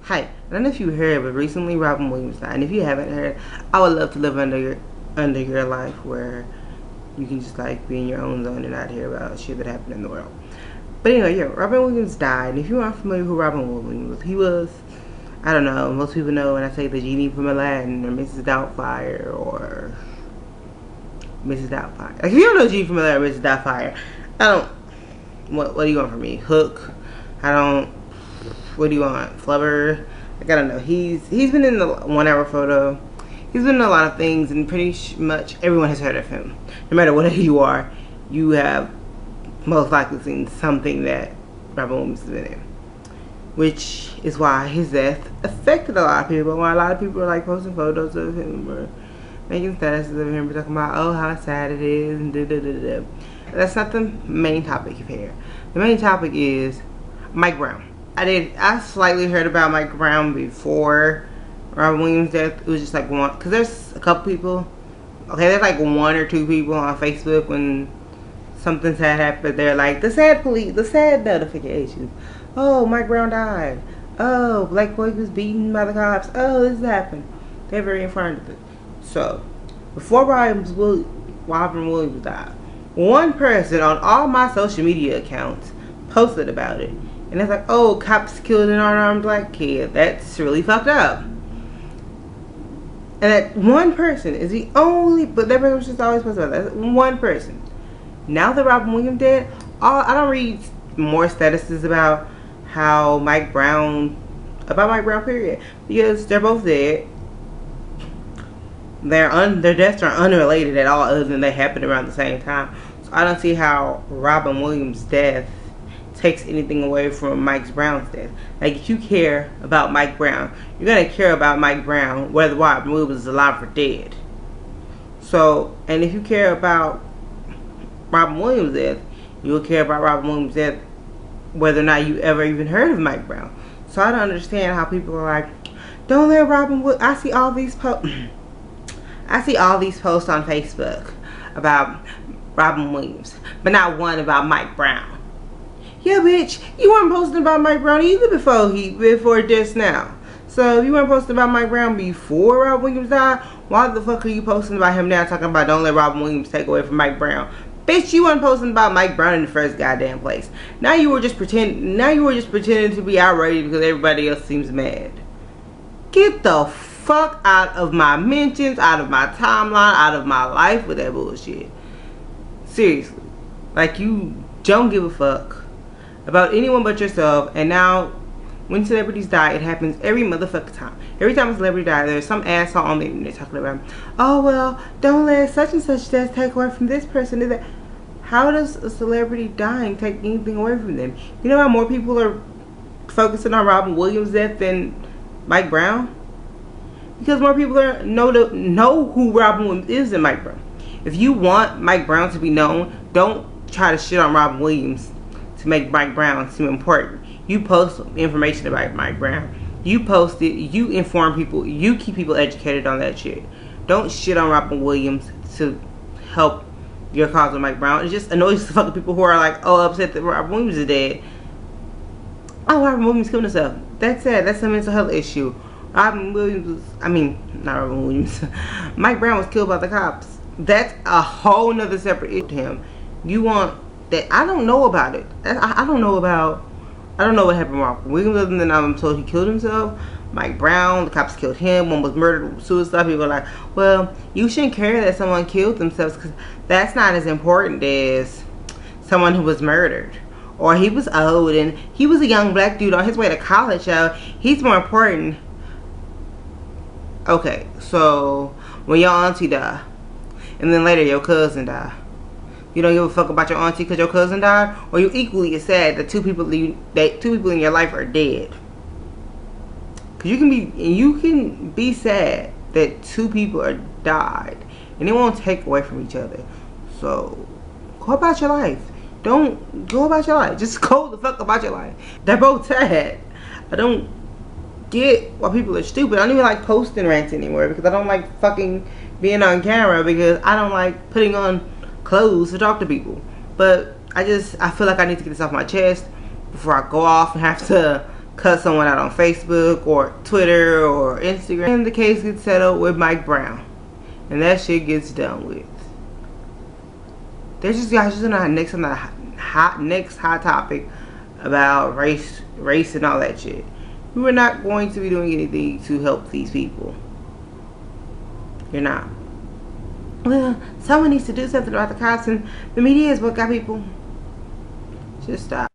Hi, I don't know if you heard, but recently Robin Williams died. And if you haven't heard, I would love to live under your life where you can just like be in your own zone and not hear about shit that happened in the world. But anyway, yeah, Robin Williams died. And if you aren't familiar with who Robin Williams was, he was, I don't know, most people know when I say the genie from Aladdin or Mrs. Doubtfire or Mrs. Doubtfire. Like if you don't know Genie from Aladdin or Mrs. Doubtfire, I don't. What do you want from me? Hook? I don't. What do you want? Flubber? Like, I don't know. He's been in the 1 Hour Photo. He's been in a lot of things, and pretty much everyone has heard of him. No matter what you are, you have most likely seen something that Robin Williams has been in. Which is why his death affected a lot of people. Why a lot of people are like posting photos of him or making statuses of him, talking about, oh, how sad it is, and da-da-da-da. That's not the main topic here. The main topic is Mike Brown. I slightly heard about Mike Brown before Robin Williams' death. It was just like one, because there's a couple people. Okay, there's like 1 or 2 people on Facebook when something sad happened. They're like, the sad notifications. Oh, Mike Brown died. Oh, black boy was beaten by the cops. Oh, this happened. They're very informed of it. So, before Robin Williams died, one person on all my social media accounts posted about it. And it's like, oh, cops killed an unarmed black kid. That's really fucked up. And that one person is the only, but that person was just always posted about that. That's one person. Now that Robin Williams dead, I don't read more statuses about Mike Brown period, because they're both dead. Their deaths are unrelated at all, other than they happened around the same time. So I don't see how Robin Williams' death takes anything away from Mike Brown's death. Like, if you care about Mike Brown, you're gonna care about Mike Brown whether Robin Williams is alive or dead. So, and if you care about Robin Williams' death, you'll care about Robin Williams' death whether or not you ever even heard of Mike Brown. So I don't understand how people are like, don't let Robin Williams. I see all these posts on Facebook about Robin Williams, but not one about Mike Brown. Yeah, bitch, you weren't posting about Mike Brown either before just now. So if you weren't posting about Mike Brown before Robin Williams died, why the fuck are you posting about him now, talking about don't let Robin Williams take away from Mike Brown? Bitch, you weren't posting about Mike Brown in the first goddamn place. Now you were just pretending to be outraged because everybody else seems mad. Get the fuck out of my mentions, out of my timeline, out of my life with that bullshit. Seriously. Like, you don't give a fuck about anyone but yourself. And now when celebrities die, it happens every motherfucking time. Every time a celebrity dies, there's some asshole on the internet talking about, oh well, don't let such and such death take away from this person. Is that? How does a celebrity dying take anything away from them? You know how more people are focusing on Robin Williams' death than Mike Brown? Because more people know who Robin Williams is than Mike Brown. If you want Mike Brown to be known, don't try to shit on Robin Williams to make Mike Brown seem important. You post information about Mike Brown. You post it. You inform people. You keep people educated on that shit. Don't shit on Robin Williams to help your cause with Mike Brown. It just annoys the fucking people who are like, oh, upset that Robin Williams is dead. Oh, Robin Williams killed himself. That's sad. That's a mental health issue. Robin Williams was, not Robin Williams. Mike Brown was killed by the cops. That's a whole nother separate issue to him. You want that? I don't know about it. I don't know what happened to Robin Williams other than I'm told he killed himself. Mike Brown, the cops killed him. One was murdered, suicide. People are like, well, you shouldn't care that someone killed themselves because that's not as important as someone who was murdered. Or he was old and he was a young black dude on his way to college, so he's more important. Okay, so when your auntie die, and then later your cousin die, you don't give a fuck about your auntie because your cousin died, or you equally as sad that two people in your life are dead. Cause you can be sad that 2 people are died, and it won't take away from each other. So go about your life. Don't go about your life. Just go the fuck about your life. They're both sad. I don't get why people are stupid. I don't even like posting rants anymore because I don't like fucking being on camera because I don't like putting on clothes to talk to people. But I feel like I need to get this off my chest before I go off and have to cut someone out on Facebook or Twitter or Instagram, and the case gets settled with Mike Brown, and that shit gets done with. There's just guys just on next hot topic about race and all that shit. We are not going to be doing anything to help these people. You're not. Well, someone needs to do something about the cops, and the media is what got people. Just stop.